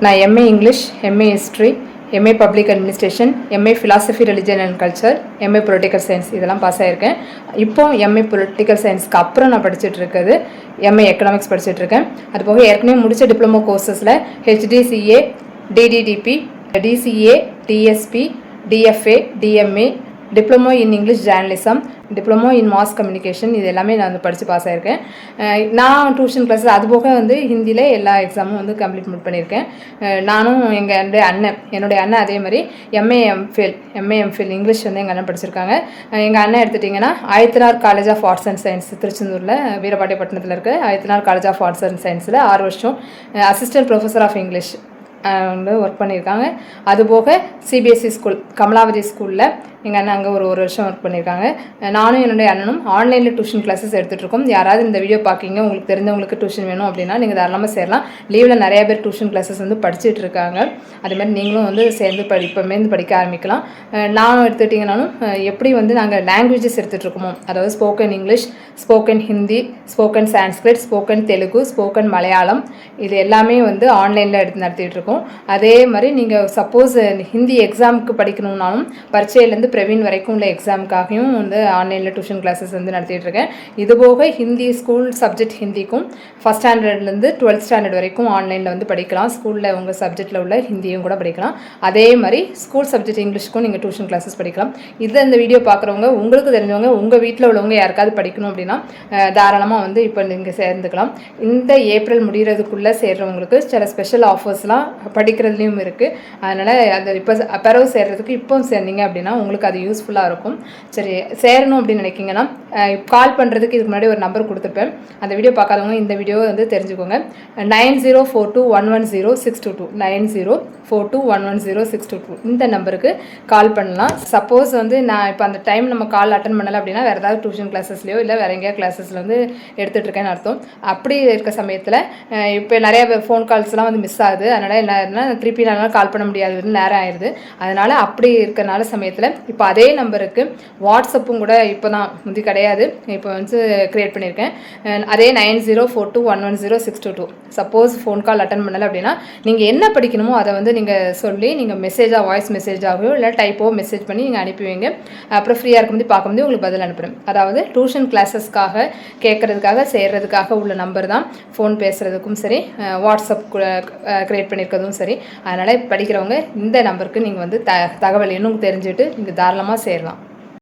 நான் MA English, MA history, MA public administration, MA philosophy religion and culture, MA political science இதெல்லாம் pass ஆகியிருக்கேன். இப்போ MA political சயின்ஸ்க்கு அப்புறம் நான் படிச்சுட்டு இருக்கிறது எம்ஏ எக்கனாமிக்ஸ் படிச்சுட்டு இருக்கேன். அதுபோக ஏற்கனவே முடித்த டிப்ளமோ கோர்சஸில் HDCA, DTDP, DCA, DSP, DFA, DMA, diploma in English journalism, diploma in mass communication இது எல்லாமே நான் வந்து படித்து பாஸ் ஆகியிருக்கேன். நான் டியூஷன் கிளாஸ் அதுபோக வந்து ஹிந்தியில் எல்லா எக்ஸாமும் வந்து கம்ப்ளீட் பண்ணியிருக்கேன். நானும் என்னுடைய அண்ணன் அதே மாதிரி எம்ஏ எம்ஃபில் இங்கிலீஷ் வந்து எங்கள் அண்ணன் படிச்சிருக்காங்க. எங்கள் அண்ணன் எடுத்துட்டிங்கன்னா Aditanar college of arts and science திருச்செந்தூரில் வீரபாண்டியப்பட்டினத்தில் இருக்க Aditanar college of arts and சயின்ஸில் 6 வருஷம் அசிஸ்டன்ட் ப்ரொஃபஸர் ஆஃப் இங்கிலீஷ் வந்து ஒர்க் பண்ணியிருக்காங்க. அதுபோக சிபிஎஸ்சி ஸ்கூல் கமலாவதி ஸ்கூலில் எங்கள் அண்ணன் அங்கே ஒரு வருஷம் ஒர்க் பண்ணியிருக்காங்க. நானும் என்னுடைய அண்ணனும் ஆன்லைனில் டியூஷன் கிளாஸஸ் எடுத்துகிட்ருக்கோம். யாராவது இந்த வீடியோ பார்க்கிங்க உங்களுக்கு தெரிஞ்சவங்களுக்கு டியூஷன் வேணும் அப்படின்னா நீங்கள் தாராளமாக சேரலாம். லீவில் நிறைய பேர் டியூஷன் கிளாஸஸ் வந்து படிச்சுட்டு இருக்காங்க. அதுமாதிரி நீங்களும் வந்து சேர்ந்து இப்போமேருந்து படிக்க ஆரம்பிக்கலாம். நான் எடுத்துக்கிட்டிங்கனாலும் எப்படி வந்து நாங்கள் லாங்குவேஜஸ் எடுத்துகிட்ருக்கோமோ, அதாவது spoken English, spoken Hindi, spoken Sanskrit, spoken Telugu, spoken Malayalam இது எல்லாமே வந்து ஆன்லைனில் எடுத்து நடத்திட்டு இருக்கோம். அதே மாதிரி நீங்கள் சப்போஸ் ஹிந்தி எக்ஸாமுக்கு படிக்கணும்னாலும் பரீட்சையிலேருந்து பிரவீன் வரைக்கும் உள்ள எக்ஸாமுக்காகவும் வந்து ஆன்லைனில் டியூஷன் கிளாஸஸ் வந்து நடத்திட்டு இருக்கேன். இதுபோக ஹிந்தி ஸ்கூல் சப்ஜெக்ட் ஹிந்திக்கும் ஃபஸ்ட் ஸ்டாண்டர்ட்லேருந்து 12th ஸ்டாண்டர்ட் வரைக்கும் ஆன்லைனில் வந்து படிக்கலாம். ஸ்கூலில் உங்கள் சப்ஜெக்டில் உள்ள ஹிந்தியும் கூட படிக்கலாம். அதே மாதிரி ஸ்கூல் சப்ஜெக்ட் இங்கிலீஷ்க்கும் நீங்கள் டியூஷன் கிளாஸஸ் படிக்கலாம். இந்த வீடியோ பார்க்குறவங்க உங்களுக்கு தெரிஞ்சவங்க உங்கள் வீட்டில் உள்ளவங்க யாருக்காவது படிக்கணும் அப்படின்னா தாராளமாக வந்து இப்போ நீங்கள் சேர்ந்துக்கலாம். இந்த ஏப்ரல் முடிகிறதுக்குள்ளே சேர்றவங்களுக்கு சில ஸ்பெஷல் ஆஃபர்ஸ்லாம் படிக்கிறதுலையும் இருக்குது. அதனால் அது இப்போ பிறகு சேர்றதுக்கு இப்போ சேர்ந்தீங்க அப்படின்னா உங்களுக்கு அது யூஸ்ஃபுல்லாக இருக்கும். சரி, சேரணும் அப்படின்னு நினைக்கிங்கன்னா கால் பண்ணுறதுக்கு இதுக்கு முன்னாடி ஒரு நம்பர் கொடுத்துருப்பேன். அந்த வீடியோ பார்க்காதவங்க இந்த வீடியோ வந்து தெரிஞ்சுக்கோங்க. 9042110622 9042110622 இந்த நம்பருக்கு கால் பண்ணலாம். சப்போஸ் வந்து நான் இப்போ அந்த டைம் நம்ம கால் அட்டன் பண்ணலை அப்படின்னா வேறு ஏதாவது டியூஷன் கிளாஸஸ்லையோ இல்லை வேறு எங்கேயா கிளாஸஸில் வந்து எடுத்துகிட்டு இருக்கேன்னு அர்த்தம். அப்படி இருக்க சமயத்தில் இப்போ நிறைய ஃபோன் கால்ஸ்லாம் வந்து மிஸ் ஆகுது. அதனால் என்ன திருப்பி என்னால் கால் பண்ண முடியாதுன்னு நேரம் ஆயிடுது. அதனால் அப்படி இருக்கிறனால சமயத்தில் இப்போ அதே நம்பருக்கு வாட்ஸ்அப்பும் கூட இப்போ தான் முந்தி கிடையாது, இப்போ வந்து க்ரியேட் பண்ணியிருக்கேன். அதே 9042110622 சப்போஸ் ஃபோன் கால் அட்டன் பண்ணலை அப்படின்னா நீங்கள் என்ன படிக்கணுமோ அதை வந்து நீங்கள் சொல்லி நீங்கள் மெசேஜாக வாய்ஸ் மெசேஜாகவோ இல்லை டைப்போ மெசேஜ் பண்ணி நீங்கள் அனுப்புவீங்க. அப்புறம் ஃப்ரீயாக இருக்கும்போது பார்க்கும்போது உங்களுக்கு பதில் அனுப்புகிறேன். அதாவது டியூஷன் கிளாஸஸ்க்காக கேட்குறதுக்காக சேர்றதுக்காக உள்ள நம்பர் தான். ஃபோன் பேசுகிறதுக்கும் சரி, வாட்ஸ்அப் க்ரியேட் பண்ணியிருக்கிறதும் சரி. அதனால் படிக்கிறவங்க இந்த நம்பருக்கு நீங்கள் வந்து தகவல் இன்னும் தெரிஞ்சுட்டு நீங்கள் தாராளமாக சேரலாம்.